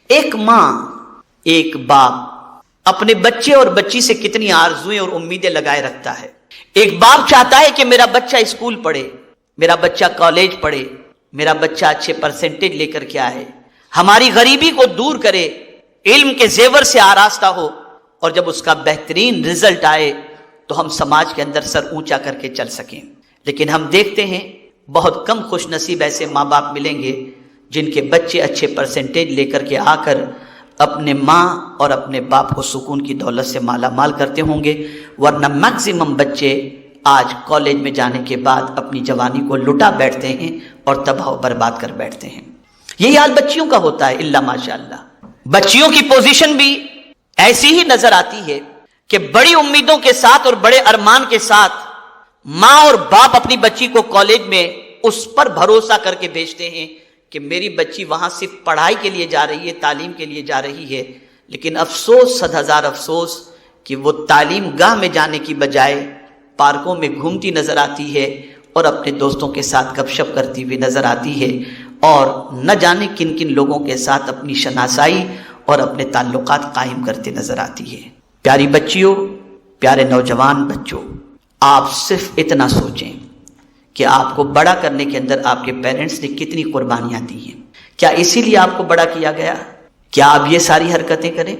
ایک ماں، ایک باپ اپنے بچے اور بچی سے کتنی آرزویں اور امیدیں لگائے رکھتا ہے۔ ایک باپ چاہتا ہے کہ میرا بچہ اسکول پڑھے، میرا بچہ کالج پڑھے، میرا بچہ اچھے پرسنٹیج لے کر کے آئے، ہماری غریبی کو دور کرے، علم کے زیور سے آراستہ ہو، اور جب اس کا بہترین رزلٹ آئے تو ہم سماج کے اندر سر اونچا کر کے چل سکیں۔ لیکن ہم دیکھتے ہیں بہت کم خوش نصیب ایسے ماں باپ ملیں گے جن کے بچے اچھے پرسنٹیج لے کر کے آ کر اپنے ماں اور اپنے باپ کو سکون کی دولت سے مالا مال کرتے ہوں گے، ورنہ میکسیمم بچے آج کالج میں جانے کے بعد اپنی جوانی کو لٹا بیٹھتے ہیں اور تباہ و برباد کر بیٹھتے ہیں۔ یہی حال بچیوں کا ہوتا ہے، الا ماشاءاللہ۔ بچیوں کی پوزیشن بھی ایسی ہی نظر آتی ہے کہ بڑی امیدوں کے ساتھ اور بڑے ارمان کے ساتھ ماں اور باپ اپنی بچی کو کالج میں اس پر بھروسہ کر کے بھیجتے ہیں کہ میری بچی وہاں صرف پڑھائی کے لیے جا رہی ہے، تعلیم کے لیے جا رہی ہے، لیکن افسوس، 100,000 افسوس کہ وہ تعلیم گاہ میں جانے کی بجائے پارکوں میں گھومتی نظر آتی ہے اور اپنے دوستوں کے ساتھ گپ شپ کرتی ہوئی نظر آتی ہے، اور نہ جانے کن کن لوگوں کے ساتھ اپنی شناسائی اور اپنے تعلقات قائم کرتے نظر آتی ہے۔ پیاری بچیوں، پیارے نوجوان بچوں، آپ صرف اتنا سوچیں کہ آپ کو بڑا کرنے کے اندر آپ کے پیرنٹس نے کتنی قربانیاں دی ہیں۔ کیا اسی لیے آپ کو بڑا کیا گیا؟ کیا آپ یہ ساری حرکتیں کریں؟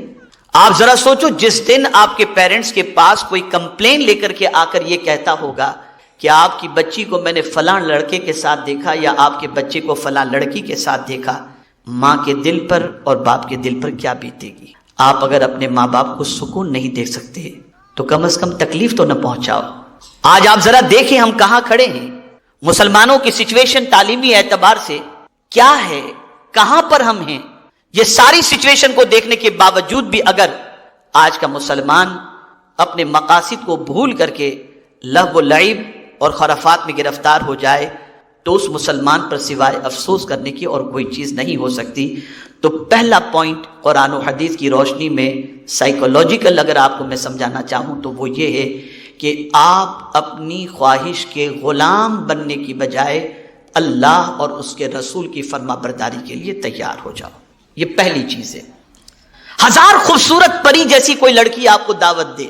آپ ذرا سوچو، جس دن آپ کے پیرنٹس کے پاس کوئی کمپلین لے کر کے آ کر یہ کہتا ہوگا کہ آپ کی بچی کو میں نے فلاں لڑکے کے ساتھ دیکھا یا آپ کے بچے کو فلاں لڑکی کے ساتھ دیکھا، ماں کے دل پر اور باپ کے دل پر کیا بیتے گی؟ آپ اگر اپنے ماں باپ کو سکون نہیں دیکھ سکتے تو کم از کم تکلیف تو نہ پہنچاؤ۔ آج آپ ذرا دیکھیں ہم کہاں کھڑے ہیں، مسلمانوں کی سچویشن تعلیمی اعتبار سے کیا ہے، کہاں پر ہم ہیں۔ یہ ساری سچویشن کو دیکھنے کے باوجود بھی اگر آج کا مسلمان اپنے مقاصد کو بھول کر کے لہو و لعب اور خرافات میں گرفتار ہو جائے تو اس مسلمان پر سوائے افسوس کرنے کی اور کوئی چیز نہیں ہو سکتی۔ تو پہلا پوائنٹ قرآن و حدیث کی روشنی میں سائیکولوجیکل اگر آپ کو میں سمجھانا چاہوں تو وہ یہ ہے کہ آپ اپنی خواہش کے غلام بننے کی بجائے اللہ اور اس کے رسول کی فرما برداری کے لیے تیار ہو جاؤ۔ یہ پہلی چیز ہے۔ 1000 خوبصورت پری جیسی کوئی لڑکی آپ کو دعوت دے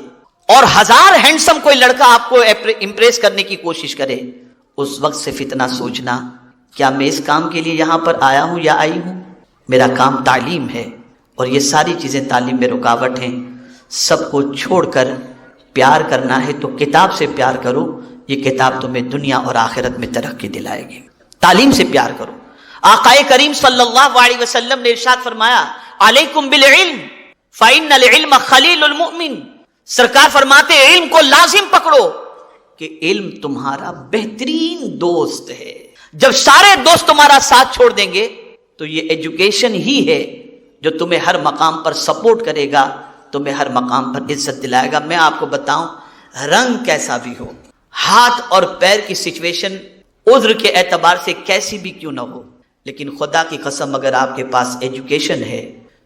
اور 1000 ہینڈسم کوئی لڑکا آپ کو امپریس کرنے کی کوشش کرے، اس وقت صرف اتنا سوچنا، کیا میں اس کام کے لیے یہاں پر آیا ہوں یا آئی ہوں؟ میرا کام تعلیم ہے اور یہ ساری چیزیں تعلیم میں رکاوٹ ہیں۔ سب کو چھوڑ کر پیار کرنا ہے تو کتاب سے پیار کرو، یہ کتاب تمہیں دنیا اور آخرت میں ترقی دلائے گی۔ تعلیم سے پیار کرو۔ آقا کریم صلی اللہ علیہ وسلم نے ارشاد فرمایا، علیکم بالعلم فإن العلم خلیل المؤمن۔ سرکار فرماتے علم کو لازم پکڑو کہ علم تمہارا بہترین دوست ہے۔ جب سارے دوست تمہارا ساتھ چھوڑ دیں گے تو یہ ایجوکیشن ہی ہے جو تمہیں ہر مقام پر سپورٹ کرے گا، تمہیں ہر مقام پر عزت دلائے گا۔ میں آپ کو بتاؤں، رنگ کیسا بھی ہو، ہاتھ اور پیر کی سچویشن عذر کے اعتبار سے کیسی بھی کیوں نہ ہو، لیکن خدا کی قسم اگر آپ کے پاس ایجوکیشن ہے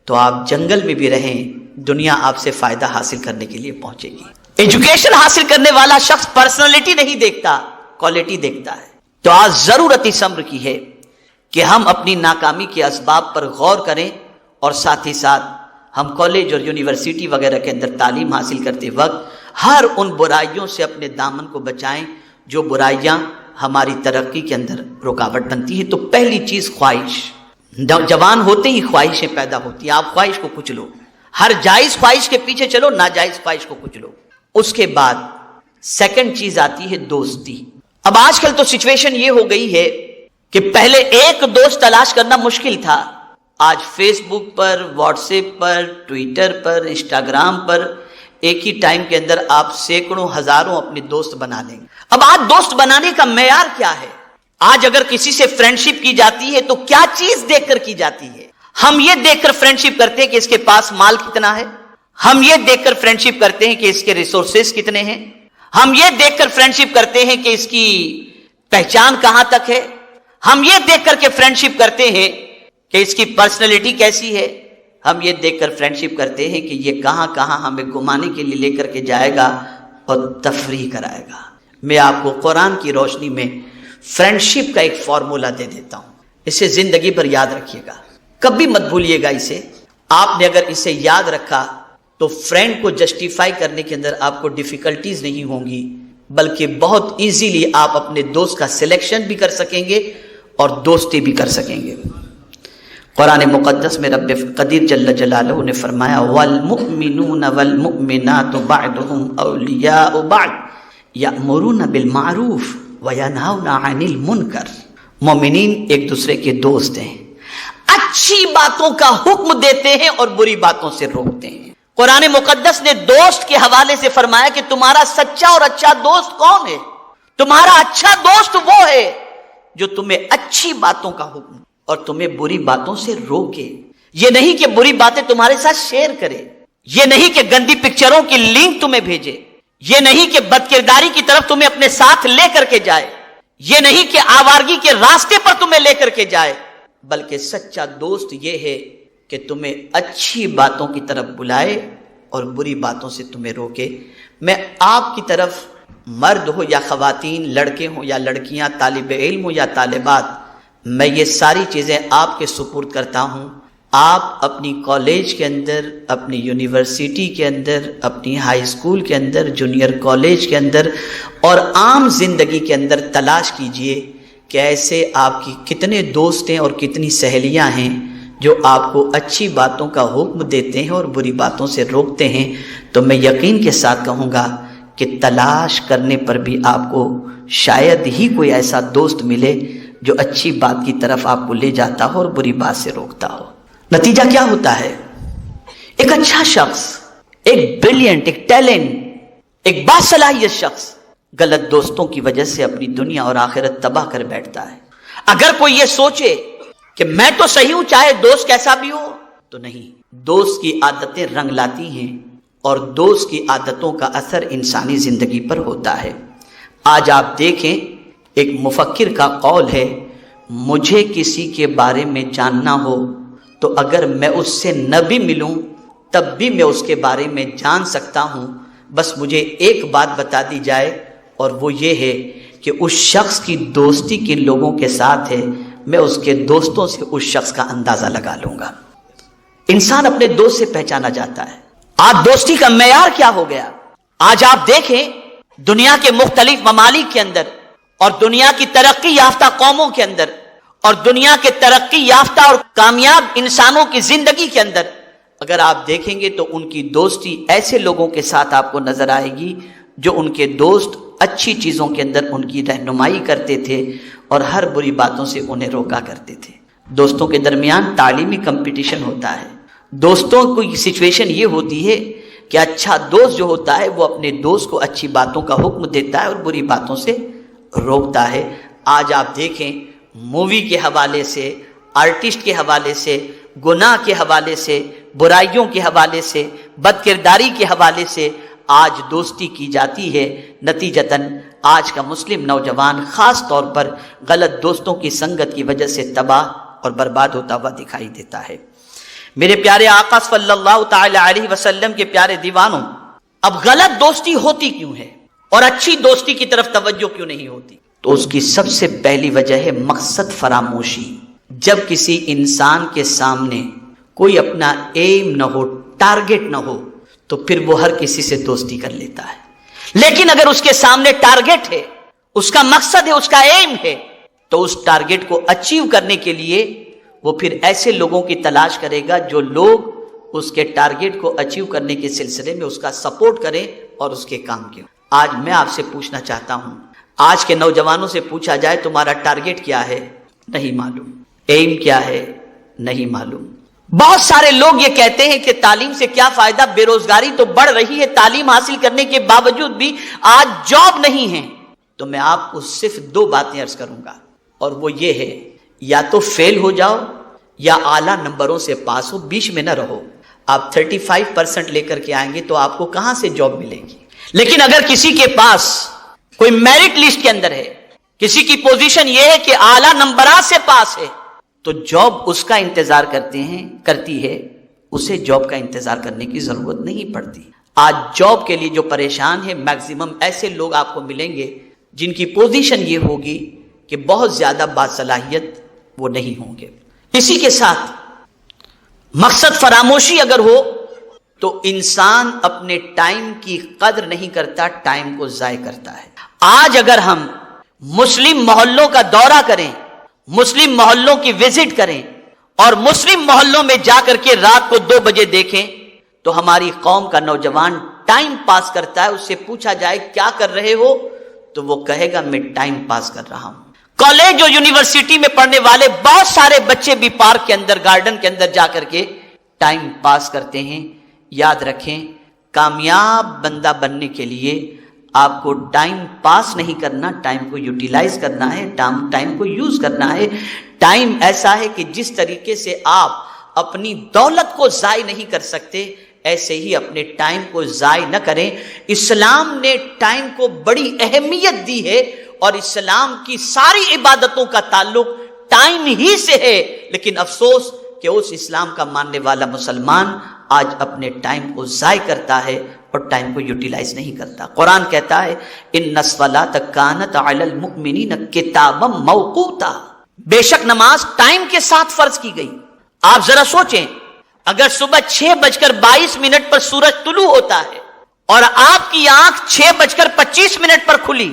تو آپ جنگل میں بھی رہیں، دنیا آپ سے فائدہ حاصل کرنے کے لیے پہنچے گی۔ ایجوکیشن حاصل کرنے والا شخص پرسنالٹی نہیں دیکھتا، کوالٹی دیکھتا ہے۔ تو آج ضرورت اس امر کی ہے کہ ہم اپنی ناکامی کے اسباب پر غور کریں، اور ساتھ ہی ساتھ ہم کالج اور یونیورسٹی وغیرہ کے اندر تعلیم حاصل کرتے وقت ہر ان برائیوں سے اپنے دامن کو بچائیں جو برائیاں ہماری ترقی کے اندر رکاوٹ بنتی ہے۔ تو پہلی چیز خواہش، جوان ہوتے ہی خواہشیں پیدا ہوتی ہیں، آپ خواہش کو کچلو، ہر جائز خواہش کے پیچھے چلو، ناجائز خواہش کو کچلو۔ اس کے بعد سیکنڈ چیز آتی ہے دوستی۔ اب آج کل تو سچویشن یہ ہو گئی ہے کہ پہلے ایک دوست تلاش کرنا مشکل تھا، آج فیس بک پر، واٹس ایپ پر، ٹویٹر پر، انسٹاگرام پر ایک ہی ٹائم کے اندر آپ سینکڑوں ہزاروں اپنے دوست بنا لیں گے۔ اب آج دوست بنانے کا معیار کیا ہے؟ آج اگر کسی سے فرینڈشپ کی جاتی ہے تو کیا چیز دیکھ کر کی جاتی ہے؟ ہم یہ دیکھ کر فرینڈشپ کرتے ہیں کہ اس کے پاس مال کتنا ہے، ہم یہ دیکھ کر فرینڈشپ کرتے ہیں کہ اس کے ریسورسز کتنے ہیں، ہم یہ دیکھ کر فرینڈشپ کرتے ہیں کہ اس کی پہچان کہاں تک ہے، ہم یہ دیکھ کر کے فرینڈشپ کرتے ہیں کہ اس کی پرسنالٹی کیسی ہے، ہم یہ دیکھ کر فرینڈشپ کرتے ہیں کہ یہ کہاں کہاں ہمیں گھمانے کے لیے لے کر کے جائے گا اور تفریح کرائے گا۔ میں آپ کو قرآن کی روشنی میں فرینڈشپ کا ایک فارمولا دے دیتا ہوں، اسے زندگی پر یاد رکھیے گا۔ کبھی مت بھولیے گا اسے. آپ نے اگر اسے یاد رکھا تو فرینڈ کو جسٹیفائی کرنے کے اندر آپ کو ڈیفیکلٹیز نہیں ہوں گی، بلکہ بہت ایزیلی آپ اپنے دوست کا سلیکشن بھی کر سکیں گے اور دوستی بھی کر سکیں گے. قرآن مقدس میں رب قدیر جل جلالہ نے فرمایا والمؤمنون والمؤمنات بعضهم اولیاء بعض یأمرون بالمعروف وینہون عن المنکر. مومنین ایک دوسرے کے دوست ہیں، اچھی باتوں کا حکم دیتے ہیں اور بری باتوں سے روکتے ہیں. قرآن مقدس نے دوست کے حوالے سے فرمایا کہ تمہارا سچا اور اچھا دوست کون ہے؟ تمہارا اچھا دوست وہ ہے جو تمہیں اچھی باتوں کا حکم اور تمہیں بری باتوں سے روکے. یہ نہیں کہ بری باتیں تمہارے ساتھ شیئر کرے، یہ نہیں کہ گندی پکچروں کی لنک تمہیں بھیجے، یہ نہیں کہ بدکرداری کی طرف تمہیں اپنے ساتھ لے کر کے جائے، یہ نہیں کہ آوارگی کے راستے پر تمہیں لے کر کے جائے، بلکہ سچا دوست یہ ہے کہ تمہیں اچھی باتوں کی طرف بلائے اور بری باتوں سے تمہیں روکے. میں آپ کی طرف مرد ہو یا خواتین، لڑکے ہوں یا لڑکیاں، طالب علم ہو یا طالبات، میں یہ ساری چیزیں آپ کے سپرد کرتا ہوں. آپ اپنی کالج کے اندر، اپنی یونیورسٹی کے اندر، اپنی ہائی اسکول کے اندر، جونیئر کالج کے اندر اور عام زندگی کے اندر تلاش کیجئے کہ ایسے آپ کی کتنے دوست ہیں اور کتنی سہیلیاں ہیں جو آپ کو اچھی باتوں کا حکم دیتے ہیں اور بری باتوں سے روکتے ہیں. تو میں یقین کے ساتھ کہوں گا کہ تلاش کرنے پر بھی آپ کو شاید ہی کوئی ایسا دوست ملے جو اچھی بات کی طرف آپ کو لے جاتا ہو اور بری بات سے روکتا ہو. نتیجہ کیا ہوتا ہے؟ ایک اچھا شخص، ایک بریلینٹ، ایک ٹیلنٹ، ایک باصلاحیت شخص غلط دوستوں کی وجہ سے اپنی دنیا اور آخرت تباہ کر بیٹھتا ہے. اگر کوئی یہ سوچے کہ میں تو صحیح ہوں چاہے دوست کیسا بھی ہو، تو نہیں. دوست کی عادتیں رنگ لاتی ہیں اور دوست کی عادتوں کا اثر انسانی زندگی پر ہوتا ہے. آج آپ دیکھیں، ایک مفکر کا قول ہے، مجھے کسی کے بارے میں جاننا ہو تو اگر میں اس سے نہ بھی ملوں تب بھی میں اس کے بارے میں جان سکتا ہوں. بس مجھے ایک بات بتا دی جائے اور وہ یہ ہے کہ اس شخص کی دوستی کن لوگوں کے ساتھ ہے، میں اس کے دوستوں سے اس شخص کا اندازہ لگا لوں گا. انسان اپنے دوست سے پہچانا جاتا ہے. آج دوستی کا معیار کیا ہو گیا؟ آج آپ دیکھیں دنیا کے مختلف ممالک کے اندر اور دنیا کی ترقی یافتہ قوموں کے اندر اور دنیا کے ترقی یافتہ اور کامیاب انسانوں کی زندگی کے اندر اگر آپ دیکھیں گے تو ان کی دوستی ایسے لوگوں کے ساتھ آپ کو نظر آئے گی جو ان کے دوست اچھی چیزوں کے اندر ان کی رہنمائی کرتے تھے اور ہر بری باتوں سے انہیں روکا کرتے تھے. دوستوں کے درمیان تعلیمی کمپٹیشن ہوتا ہے. دوستوں کی سچویشن یہ ہوتی ہے کہ اچھا دوست جو ہوتا ہے وہ اپنے دوست کو اچھی باتوں کا حکم دیتا ہے اور بری باتوں سے روکتا ہے. آج آپ دیکھیں مووی کے حوالے سے، آرٹسٹ کے حوالے سے، گناہ کے حوالے سے، برائیوں کے حوالے سے، بدکرداری کے حوالے سے آج دوستی کی جاتی ہے. نتیجتاً آج کا مسلم نوجوان خاص طور پر غلط دوستوں کی سنگت کی وجہ سے تباہ اور برباد ہوتا ہوا دکھائی دیتا ہے. میرے پیارے آقا صلی اللہ تعالی علیہ وسلم کے پیارے دیوانوں، اب غلط دوستی ہوتی کیوں ہے اور اچھی دوستی کی طرف توجہ کیوں نہیں ہوتی؟ تو اس کی سب سے پہلی وجہ ہے مقصد فراموشی. جب کسی انسان کے سامنے کوئی اپنا ایم نہ ہو، ٹارگٹ نہ ہو، تو پھر وہ ہر کسی سے دوستی کر لیتا ہے. لیکن اگر اس کے سامنے ٹارگٹ ہے، اس کا مقصد ہے، اس کا ایم ہے، تو اس ٹارگٹ کو اچیو کرنے کے لیے وہ پھر ایسے لوگوں کی تلاش کرے گا جو لوگ اس کے ٹارگٹ کو اچیو کرنے کے سلسلے میں اس کا سپورٹ کریں اور اس کے کام کے. آج میں آپ سے پوچھنا چاہتا ہوں، آج کے نوجوانوں سے پوچھا جائے تمہارا ٹارگٹ کیا ہے؟ نہیں معلوم. ایم کیا ہے؟ نہیں معلوم. بہت سارے لوگ یہ کہتے ہیں کہ تعلیم سے کیا فائدہ، بے روزگاری تو بڑھ رہی ہے، تعلیم حاصل کرنے کے باوجود بھی آج جاب نہیں ہے. تو میں آپ کو صرف دو باتیں عرض کروں گا اور وہ یہ ہے، یا تو فیل ہو جاؤ یا اعلیٰ نمبروں سے پاس ہو، بیچ میں نہ رہو. آپ 35% لے کر کے آئیں گے تو آپ کو کہاں سے جاب ملے گی؟ لیکن اگر کسی کے پاس کوئی میرٹ لسٹ کے اندر ہے، کسی کی پوزیشن یہ ہے کہ اعلیٰ نمبرات سے پاس ہے، تو جاب اس کا انتظار کرتی ہے، اسے جاب کا انتظار کرنے کی ضرورت نہیں پڑتی. آج جاب کے لیے جو پریشان ہے، میکسیمم ایسے لوگ آپ کو ملیں گے جن کی پوزیشن یہ ہوگی کہ بہت زیادہ باصلاحیت وہ نہیں ہوں گے. اسی کے ساتھ مقصد فراموشی اگر ہو تو انسان اپنے ٹائم کی قدر نہیں کرتا، ٹائم کو ضائع کرتا ہے۔ آج اگر ہم مسلم محلوں کا دورہ کریں، مسلم محلوں کی وزٹ کریں اور مسلم محلوں میں جا کر کے رات کو 2 بجے دیکھیں تو ہماری قوم کا نوجوان ٹائم پاس کرتا ہے۔ اس سے پوچھا جائے کیا کر رہے ہو تو وہ کہے گا میں ٹائم پاس کر رہا ہوں۔ کالج اور یونیورسٹی میں پڑھنے والے بہت سارے بچے بھی پارک کے اندر، گارڈن کے اندر جا کر کے ٹائم پاس کرتے ہیں۔ یاد رکھیں، کامیاب بندہ بننے کے لیے آپ کو ٹائم پاس نہیں کرنا، ٹائم کو یوٹیلائز کرنا ہے، ٹائم کو یوز کرنا ہے۔ ٹائم ایسا ہے کہ جس طریقے سے آپ اپنی دولت کو ضائع نہیں کر سکتے، ایسے ہی اپنے ٹائم کو ضائع نہ کریں۔ اسلام نے ٹائم کو بڑی اہمیت دی ہے اور اسلام کی ساری عبادتوں کا تعلق ٹائم ہی سے ہے، لیکن افسوس کہ اس اسلام کا ماننے والا مسلمان آج اپنے ٹائم کو ضائع کرتا ہے اور ٹائم کو یوٹیلائز نہیں کرتا۔ قرآن کہتا ہے ان الصلاۃ کانت علی المؤمنین کتابا موقوتا، بے شک نماز ٹائم کے ساتھ فرض کی گئی۔ آپ ذرا سوچیں، اگر صبح 6:22 پر سورج طلوع ہوتا ہے اور آپ کی آنکھ 6:25 پر کھلی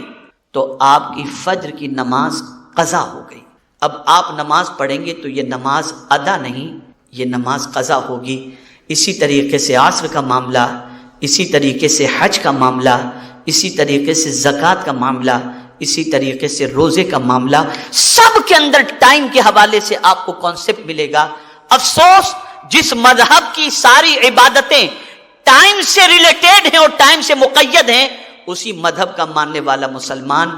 تو آپ کی فجر کی نماز قضا ہو گئی۔ اب آپ نماز پڑھیں گے تو یہ نماز ادا نہیں، یہ نماز قضا ہوگی۔ اسی طریقے سے عصر کا معاملہ، اسی طریقے سے حج کا معاملہ، اسی طریقے سے زکوٰۃ کا معاملہ، اسی طریقے سے روزے کا معاملہ، سب کے اندر ٹائم کے حوالے سے آپ کو کانسیپٹ ملے گا۔ افسوس، جس مذہب کی ساری عبادتیں ٹائم سے ریلیٹڈ ہیں اور ٹائم سے مقید ہیں، اسی مذہب کا ماننے والا مسلمان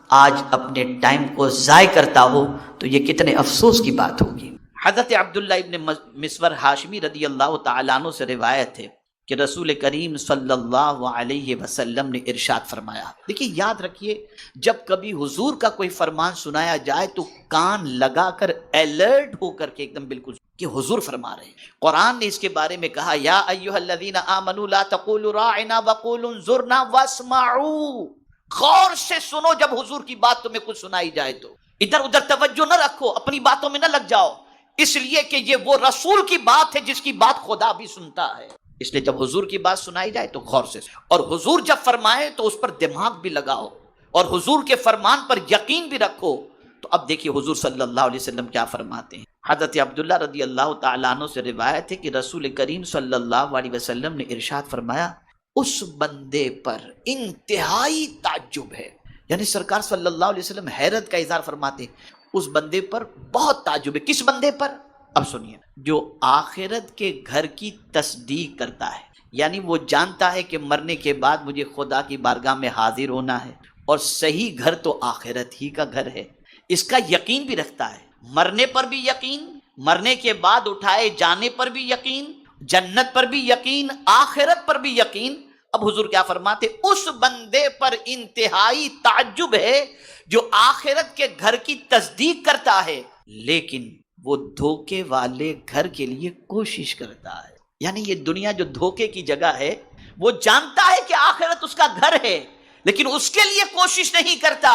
آج اپنے ٹائم کو ضائع کرتا ہو تو یہ کتنے افسوس کی بات ہوگی۔ حضرت عبداللہ ابن مسور ہاشمی رضی اللہ تعالیٰ عنہ سے روایت ہے کہ رسول کریم صلی اللہ علیہ وسلم نے ارشاد فرمایا، دیکھیے یاد رکھیے، جب کبھی حضور کا کوئی فرمان سنایا جائے تو کان لگا کر الرٹ ہو کر کے ایک دم بالکل کہ حضور فرما رہے ہیں۔ قرآن نے اس کے بارے میں کہا یا ایھا الذین آمنوا لا تقولوا راعنا وقولوا انظرنا واسمعوا، غور سے سنو جب حضور کی بات تمہیں کچھ سنائی جائے تو ادھر ادھر توجہ نہ رکھو، اپنی باتوں میں نہ لگ جاؤ، اس لیے کہ یہ وہ رسول کی بات ہے جس کی بات خدا بھی سنتا ہے۔ اس لیے جب حضور کی بات سنائی جائے تو غور سے سنو، اور حضور جب فرمائے تو اس پر دماغ بھی لگاؤ اور حضور کے فرمان پر یقین بھی رکھو۔ تو اب دیکھیے حضور صلی اللہ علیہ وسلم کیا فرماتے ہیں۔ حضرت عبداللہ رضی اللہ تعالیٰ عنہ سے روایت ہے کہ رسول کریم صلی اللہ علیہ وسلم نے ارشاد فرمایا اس بندے پر انتہائی تعجب ہے، یعنی سرکار صلی اللہ علیہ وسلم حیرت کا اظہار فرماتے ہیں، اس بندے پر بہت تعجب ہے۔ کس بندے پر؟ اب سنیے، جو آخرت کے گھر کی تصدیق کرتا ہے، یعنی وہ جانتا ہے کہ مرنے کے بعد مجھے خدا کی بارگاہ میں حاضر ہونا ہے اور صحیح گھر تو آخرت ہی کا گھر ہے، اس کا یقین بھی رکھتا ہے، مرنے پر بھی یقین، مرنے کے بعد اٹھائے جانے پر بھی یقین، جنت پر بھی یقین، آخرت پر بھی یقین۔ اب حضور کیا فرماتے؟ اس بندے پر انتہائی تعجب ہے جو آخرت کے گھر کی تصدیق کرتا ہے لیکن وہ دھوکے والے گھر کے لیے کوشش کرتا ہے۔ یعنی یہ دنیا جو دھوکے کی جگہ ہے، وہ جانتا ہے کہ آخرت اس کا گھر ہے لیکن اس کے لیے کوشش نہیں کرتا،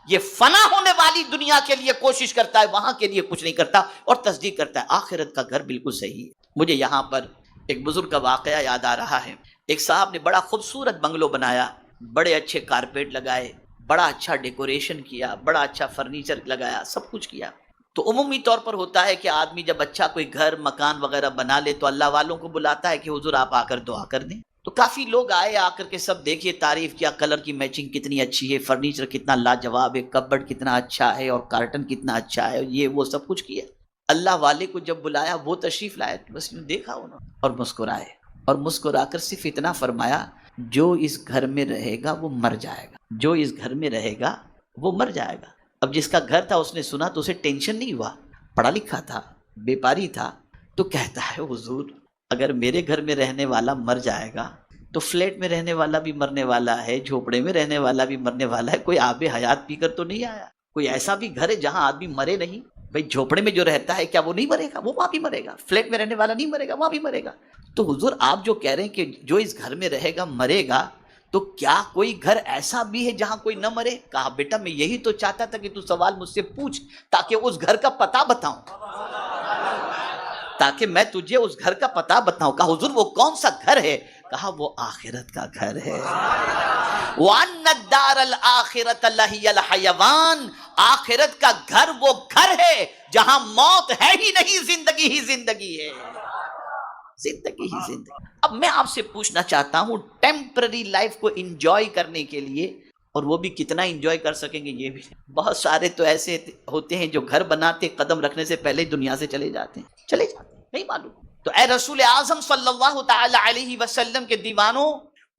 یہ فنا ہونے والی دنیا کے لیے کوشش کرتا ہے، وہاں کے لیے کچھ نہیں کرتا اور تصدیق کرتا ہے آخرت کا گھر بالکل صحیح ہے۔ مجھے یہاں پر ایک بزرگ کا واقعہ یاد آ رہا ہے۔ ایک صاحب نے بڑا خوبصورت بنگلو بنایا، بڑے اچھے کارپیٹ لگائے، بڑا اچھا ڈیکوریشن کیا، بڑا اچھا فرنیچر لگایا، سب کچھ کیا۔ تو عمومی طور پر ہوتا ہے کہ آدمی جب اچھا کوئی گھر مکان وغیرہ بنا لے تو اللہ والوں کو بلاتا ہے کہ حضور آپ آ کر دعا کر دیں۔ تو کافی لوگ آئے، آ کر کے سب دیکھیے، تعریف کیا، کلر کی میچنگ کتنی اچھی ہے، فرنیچر کتنا لاجواب ہے، کپبرڈ کتنا اچھا ہے اور کارٹن کتنا اچھا ہے، یہ وہ سب کچھ کیا۔ اللہ والے کو جب بلایا وہ تشریف لائے، بس یوں دیکھا انہوں اور مسکرائے، اور مسکرا کر صرف اتنا فرمایا جو اس گھر میں رہے گا وہ مر جائے گا، جو اس گھر میں رہے گا وہ مر جائے گا۔ اب جس کا گھر تھا اس نے سنا تو اسے ٹینشن نہیں ہوا، پڑھا لکھا تھا، بیپاری تھا، تو کہتا ہے حضور اگر میرے گھر میں رہنے والا مر جائے گا تو فلیٹ میں رہنے والا بھی مرنے والا ہے، جھوپڑے میں رہنے والا بھی مرنے والا ہے، کوئی آب حیات پی کر تو نہیں آیا؟ کوئی ایسا بھی گھر ہے جہاں آدمی مرے نہیں؟ بھائی جھوپڑے میں جو رہتا ہے کیا وہ نہیں مرے گا؟ وہ وہاں بھی مرے گا۔ فلیٹ میں رہنے والا نہیں مرے گا، وہاں بھی مرے گا۔ تو حضور آپ جو کہہ رہے ہیں کہ جو اس گھر میں رہے گا مرے گا، تو کیا کوئی گھر ایسا بھی ہے جہاں کوئی نہ مرے؟ کہا بیٹا میں یہی تو چاہتا تھا کہ تو سوال مجھ سے پوچھ تاکہ اس گھر کا پتہ بتاؤں۔ تاکہ میں تجھے اس گھر کا پتہ بتاؤں. کہا حضور وہ کون سا گھر ہے؟ کہا وہ آخرت کا گھر ہے. وَأَنَّ الدَّارَ الْآخِرَةَ لَهِيَ الْحَيَوَانُ، آخرت کا گھر وہ گھر ہے جہاں موت ہے ہی نہیں، زندگی ہی زندگی ہے، زندگی ہی زندگی. اب میں آپ سے پوچھنا چاہتا ہوں، ٹیمپرری لائف کو انجوائے کرنے کے لیے، اور وہ بھی کتنا انجوائے کر سکیں گے یہ بھی. بہت سارے تو ایسے ہوتے ہیں جو گھر بناتے قدم رکھنے سے پہلے دنیا سے چلے جاتے ہیں، نہیں معلوم. تو اے رسول اعظم صلی اللہ تعالی علیہ وسلم کے دیوانوں،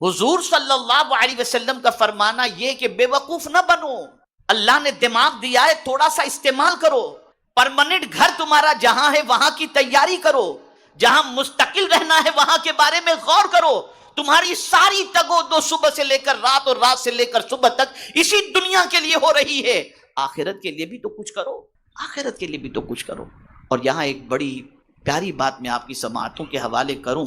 حضور صلی اللہ علیہ وسلم کا فرمانا یہ کہ بے وقوف نہ بنو. اللہ نے دماغ دیا ہے، تھوڑا سا استعمال کرو. پرماننٹ گھر تمہارا جہاں ہے وہاں کی تیاری کرو، جہاں مستقل رہنا ہے وہاں کے بارے میں غور کرو. تمہاری ساری تگو دو صبح سے لے کر رات اور رات سے لے کر صبح تک اسی دنیا کے لیے ہو رہی ہے. آخرت کے لیے بھی تو کچھ کرو، آخرت کے لیے بھی تو کچھ کرو. اور یہاں ایک بڑی پیاری بات میں آپ کی سماعتوں کے حوالے کروں.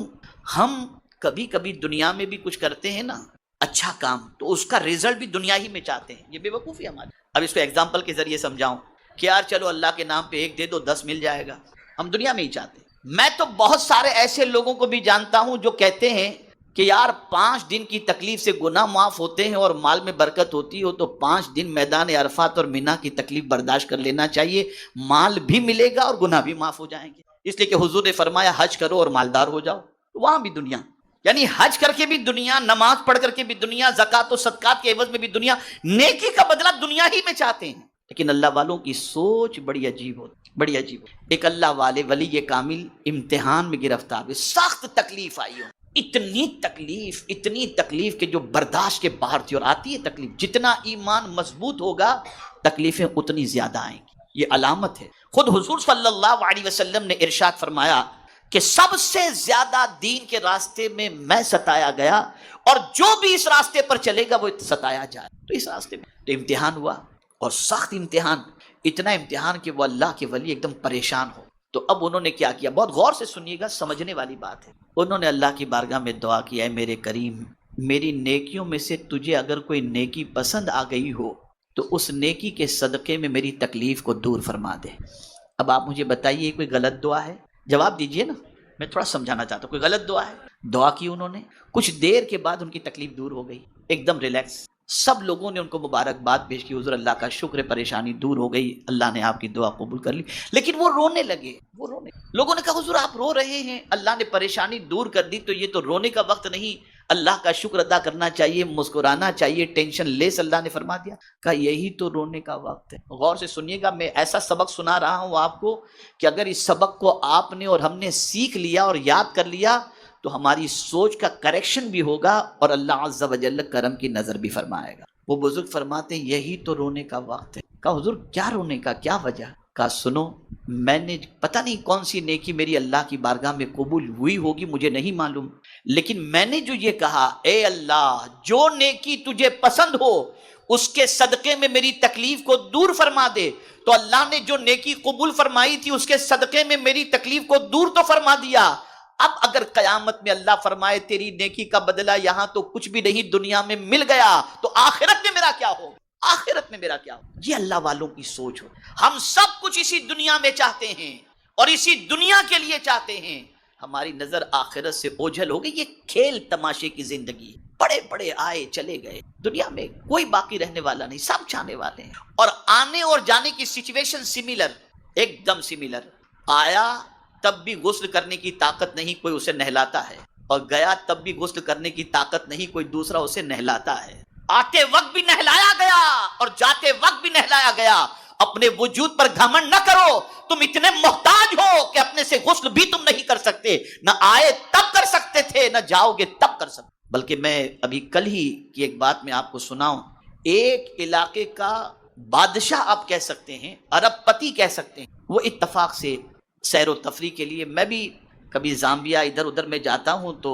ہم کبھی کبھی دنیا میں بھی کچھ کرتے ہیں نا اچھا کام، تو اس کا ریزلٹ بھی دنیا ہی میں چاہتے ہیں. یہ بے وقوفی ہماری. اب اس کو ایگزامپل کے ذریعے سمجھاؤں کہ یار چلو اللہ کے نام پہ 1 دے دو 10 مل جائے گا. ہم دنیا میں ہی چاہتے ہیں. میں تو بہت سارے ایسے لوگوں کو بھی جانتا ہوں جو کہتے ہیں کہ یار 5 دن کی تکلیف سے گناہ معاف ہوتے ہیں اور مال میں برکت ہوتی ہو، تو 5 دن میدان عرفات اور مینا کی تکلیف برداشت کر لینا چاہیے، مال بھی ملے گا اور گناہ بھی معاف ہو جائیں گے. اس لیے کہ حضور نے فرمایا حج کرو اور مالدار ہو جاؤ. وہاں بھی دنیا، یعنی حج کر کے بھی دنیا، نماز پڑھ کر کے بھی دنیا، زکوٰۃ و صدقات کے عوض میں بھی دنیا، نیکی کا بدلہ دنیا ہی میں چاہتے ہیں. لیکن اللہ والوں کی سوچ بڑی عجیب ہوتی، بڑی عجیب ہوتی. ایک اللہ والے ولی کامل امتحان میں گرفتار ہوئے، سخت تکلیف آئی ہو، اتنی تکلیف کہ جو برداشت کے باہر تھی. اور آتی ہے تکلیف، جتنا ایمان مضبوط ہوگا تکلیفیں اتنی زیادہ آئیں گی. یہ علامت ہے. خود حضور صلی اللہ علیہ وسلم نے ارشاد فرمایا کہ سب سے زیادہ دین کے راستے میں میں ستایا گیا، اور جو بھی اس راستے پر چلے گا وہ ستایا جائے. تو اس راستے میں تو امتحان ہوا، اور سخت امتحان، اتنا امتحان کہ وہ اللہ کے ولی ایک دم پریشان ہو. تو اب انہوں نے کیا کیا، بہت غور سے سنیے گا، سمجھنے والی بات ہے. انہوں نے اللہ کی بارگاہ میں دعا کی، اے میرے کریم، میری نیکیوں میں سے تجھے اگر کوئی نیکی پسند آ گئی ہو تو اس نیکی کے صدقے میں میری تکلیف کو دور فرما دے. اب آپ مجھے بتائیے کوئی غلط دعا ہے؟ جواب دیجئے نا، میں تھوڑا سمجھانا چاہتا ہوں. کوئی غلط دعا ہے؟ دعا کی انہوں نے، کچھ دیر کے بعد ان کی تکلیف دور ہو گئی، ایک دم ریلیکس. سب لوگوں نے ان کو مبارکباد پیش کی، حضور اللہ کا شکر ہے، پریشانی دور ہو گئی، اللہ نے آپ کی دعا قبول کر لی. لیکن وہ رونے لگے. لوگوں نے کہا حضور آپ رو رہے ہیں، اللہ نے پریشانی دور کر دی تو یہ تو رونے کا وقت نہیں، اللہ کا شکر ادا کرنا چاہیے، مسکرانا چاہیے، ٹینشن لیس. اللہ نے فرما دیا، کہا یہی تو رونے کا وقت ہے. غور سے سنیے گا، میں ایسا سبق سنا رہا ہوں آپ کو کہ اگر اس سبق کو آپ نے اور ہم نے سیکھ لیا اور یاد کر لیا تو ہماری سوچ کا کریکشن بھی ہوگا اور اللہ عز و جل کرم کی نظر بھی فرمائے گا. وہ بزرگ فرماتے ہیں یہی تو رونے کا وقت ہے. کہا حضور کیا رونے کا، کیا وجہ؟ کہا سنو، میں نے پتہ نہیں کون سی نیکی میری اللہ کی بارگاہ میں قبول ہوئی ہوگی، مجھے نہیں معلوم، لیکن میں نے جو یہ کہا، اے اللہ جو نیکی تجھے پسند ہو اس کے صدقے میں میری تکلیف کو دور فرما دے، تو اللہ نے جو نیکی قبول فرمائی تھی اس کے صدقے میں میری تکلیف کو دور تو فرما دیا. اب اگر قیامت میں اللہ فرمائے تیری نیکی کا بدلہ یہاں تو کچھ بھی نہیں دنیا میں مل گیا، تو آخرت میں میرا کیا ہو؟ آخرت میں میرا کیا ہو؟ یہ اللہ والوں کی سوچ ہو. ہم سب کچھ اسی دنیا میں چاہتے ہیں اور اسی دنیا کے لیے چاہتے ہیں، ہماری نظر آخرت سے اوجھل ہو گئی. یہ کھیل تماشے کی زندگی، بڑے بڑے آئے چلے گئے، دنیا میں کوئی باقی رہنے والا نہیں، سب جانے والے ہیں. اور آنے اور جانے کی سچویشن سملر، ایک دم سملر. آیا تب بھی غسل کرنے کی طاقت نہیں، کوئی اسے نہلاتا ہے، اور گیا تب بھی غسل کرنے کی طاقت نہیں، کوئی دوسرا اسے نہلاتا ہے. آتے وقت بھی نہلایا گیا اور جاتے وقت بھی نہلایا گیا. اپنے وجود پر گھمنڈ نہ کرو، تم اتنے محتاج ہو کہ اپنے سے غسل بھی تم نہیں کر سکتے. نہ آئے تب کر سکتے تھے، نہ جاؤ گے تب کر سکتے. بلکہ میں ابھی کل ہی کی ایک بات میں آپ کو سناؤں. ایک علاقے کا بادشاہ آپ کہہ سکتے ہیں، ارب پتی کہہ سکتے ہیں، وہ اتفاق سے سیر و تفریح کے لیے، میں بھی کبھی زامبیا ادھر ادھر میں جاتا ہوں تو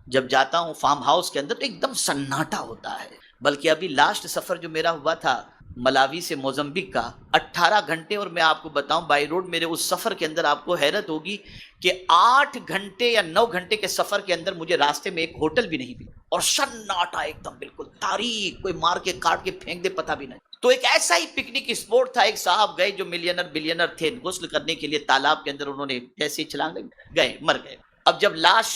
جب جاتا ہوں فارم ہاؤس کے اندر تو ایک دم سناٹا ہوتا ہے. بلکہ ابھی لاسٹ سفر جو میرا ہوا تھا ملاوی سے موزمبیک کا، 18 گھنٹے، اور میں آپ کو بتاؤں بائی روڈ میرے اس سفر کے اندر آپ کو حیرت ہوگی کہ 8 گھنٹے یا 9 گھنٹے کے سفر کے اندر مجھے راستے میں ایک ہوٹل بھی نہیں ملا، اور سناٹا ایک دم بالکل تاریک، کوئی مار کے کاٹ کے پھینک دے پتہ بھی نہیں. تو ایک ایسا ہی پکنک اسپورٹ تھا، ایک صاحب گئے جو ملینر بلینر تھے، غسل کرنے کے لیے تالاب کے اندر انہوں نے جیسے ہی چھلانگ گئے، مر گئے۔ اب جب لاش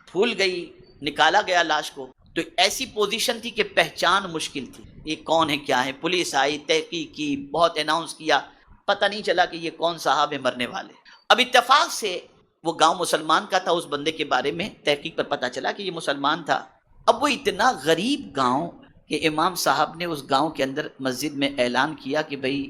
پھول گئی، نکالا گیا لاش کو، تو ایسی پوزیشن تھی کہ پہچان مشکل تھی، یہ کون ہے کیا ہے۔ پولیس آئی، تحقیق کی، بہت اناؤنس کیا، پتہ نہیں چلا کہ یہ کون صاحب ہے مرنے والے۔ اب اتفاق سے وہ گاؤں مسلمان کا تھا، اس بندے کے بارے میں تحقیق پر پتہ چلا کہ یہ مسلمان تھا۔ اب وہ اتنا غریب گاؤں کہ امام صاحب نے اس گاؤں کے اندر مسجد میں اعلان کیا کہ بھئی،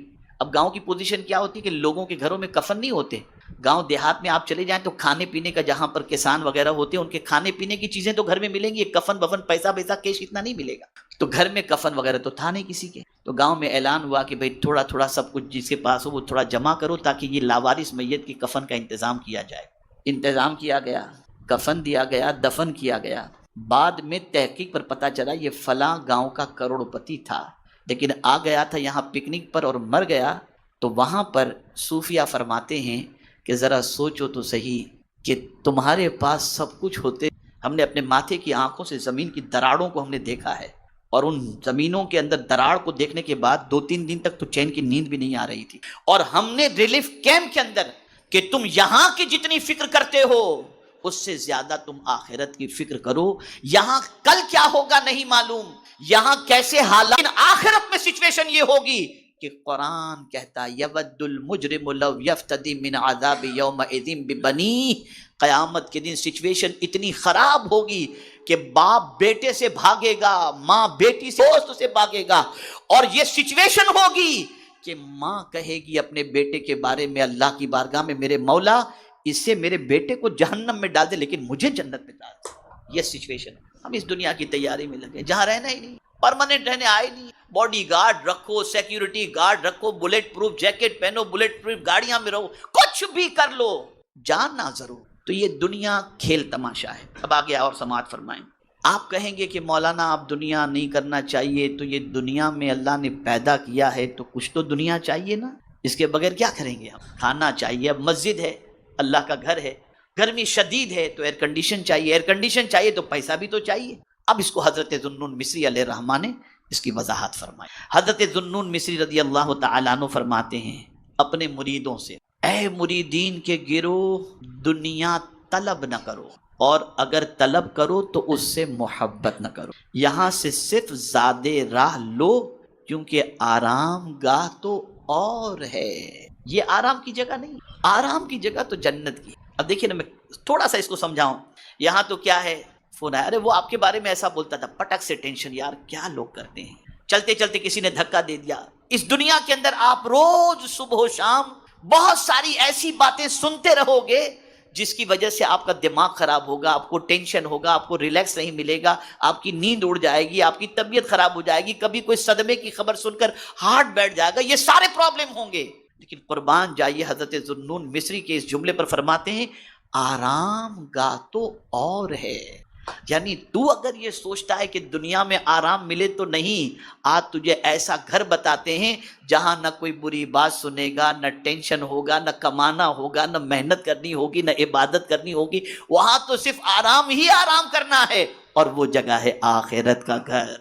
اب گاؤں کی پوزیشن کیا ہوتی ہے کہ لوگوں کے گھروں میں کفن نہیں ہوتے۔ گاؤں دیہات میں آپ چلے جائیں تو کھانے پینے کا، جہاں پر کسان وغیرہ ہوتے ہیں ان کے کھانے پینے کی چیزیں تو گھر میں ملیں گی، کفن بفن پیسہ کیش اتنا نہیں ملے گا۔ تو گھر میں کفن وغیرہ تو تھا نہیں کسی کے، تو گاؤں میں اعلان ہوا کہ بھئی تھوڑا تھوڑا سب کچھ جس کے پاس ہو وہ تھوڑا جمع کرو تاکہ یہ لاوارث میت کی کفن کا انتظام کیا جائے۔ انتظام کیا گیا، کفن دیا گیا، دفن کیا گیا۔ بعد میں تحقیق پر پتہ چلا یہ فلاں گاؤں کا کروڑ پتی تھا، لیکن آ گیا تھا یہاں پکنک پر اور مر گیا۔ تو وہاں پر صوفیہ فرماتے ہیں کہ ذرا سوچو تو صحیح کہ تمہارے پاس سب کچھ ہوتے، ہم نے اپنے ماتھے کی آنکھوں سے زمین کی دراڑوں کو ہم نے دیکھا ہے، اور ان زمینوں کے اندر دراڑ کو دیکھنے کے بعد 2-3 دن تک تو چین کی نیند بھی نہیں آ رہی تھی، اور ہم نے ریلیف کیمپ کے اندر کہ تم یہاں کی جتنی فکر کرتے ہو اس سے زیادہ تم آخرت کی فکر کرو۔ یہاں کل کیا ہوگا نہیں معلوم، یہاں کیسے حالات، آخرت میں سچویشن یہ ہوگی کہ قرآن کہتا یود المجرم لو یفتدی من عذاب یومئذ ببنیہ، قیامت کے دن سچویشن اتنی خراب ہوگی کہ باپ بیٹے سے بھاگے گا، ماں بیٹی سے، دوست سے بھاگے گا، اور یہ سچویشن ہوگی کہ ماں کہے گی اپنے بیٹے کے بارے میں اللہ کی بارگاہ میں، میرے مولا اس سے میرے بیٹے کو جہنم میں ڈال دے لیکن مجھے جنت میں ڈال دے۔ یہ سچویشن ہم اس دنیا کی تیاری میں لگے، جہاں رہنا ہی نہیں، پرماننٹ رہنے آئے نہیں۔ باڈی گارڈ رکھو، سیکیورٹی گارڈ رکھو، بلٹ پروف جیکٹ پہنو، بلٹ پروف گاڑیاں میں رہو، کچھ بھی کر لو، جان نہ ضرور۔ تو یہ دنیا کھیل تماشا ہے۔ اب آگے اور سماعت فرمائیں۔ آپ کہیں گے کہ مولانا آپ دنیا نہیں کرنا چاہیے، تو یہ دنیا میں اللہ نے پیدا کیا ہے تو کچھ تو دنیا چاہیے نا، اس کے بغیر کیا کریں گے ہم؟ کھانا چاہیے، اب مسجد ہے، اللہ کا گھر ہے، گرمی شدید ہے تو ایئر کنڈیشن چاہیے، ایئر کنڈیشن چاہیے تو پیسہ بھی تو چاہیے۔ اب اس کو حضرت ذوالنون مصری علیہ الرحمہ نے اس کی وضاحت فرمائی۔ حضرت ذوالنون مصری رضی اللہ تعالیٰ عنہ فرماتے ہیں اپنے مریدوں سے، اے مریدین کے گروہ، دنیا طلب نہ کرو، اور اگر طلب کرو تو اس سے محبت نہ کرو، یہاں سے صرف زادے راہ لو، کیونکہ آرام گاہ تو اور ہے، یہ آرام کی جگہ نہیں، آرام کی جگہ تو جنت کی۔ اب دیکھیے نا، میں تھوڑا سا اس کو سمجھاؤں، یہاں تو کیا ہے، فون آیا، ارے وہ آپ کے بارے میں ایسا بولتا تھا، پٹک سے ٹینشن، یار کیا لوگ کرتے ہیں، چلتے چلتے کسی نے دھکا دے دیا۔ اس دنیا کے اندر آپ روز صبح و شام بہت ساری ایسی باتیں سنتے رہو گے جس کی وجہ سے آپ کا دماغ خراب ہوگا، آپ کو ٹینشن ہوگا، آپ کو ریلیکس نہیں ملے گا، آپ کی نیند اڑ جائے گی، آپ کی طبیعت خراب ہو جائے گی، کبھی کوئی صدمے کی خبر سن کر ہارٹ بیٹھ جائے گا، یہ سارے پرابلم ہوں گے۔ لیکن قربان جائیے حضرت ذوالنون مصری کے اس جملے پر فرماتے ہیں آرام گاہ تو اور ہے، یعنی تو اگر یہ سوچتا ہے کہ دنیا میں آرام ملے تو نہیں، آج تجھے ایسا گھر بتاتے ہیں جہاں نہ کوئی بری بات سنے گا، نہ ٹینشن ہوگا، نہ کمانا ہوگا، نہ محنت کرنی ہوگی، نہ عبادت کرنی ہوگی، وہاں تو صرف آرام ہی آرام کرنا ہے، اور وہ جگہ ہے آخرت کا گھر۔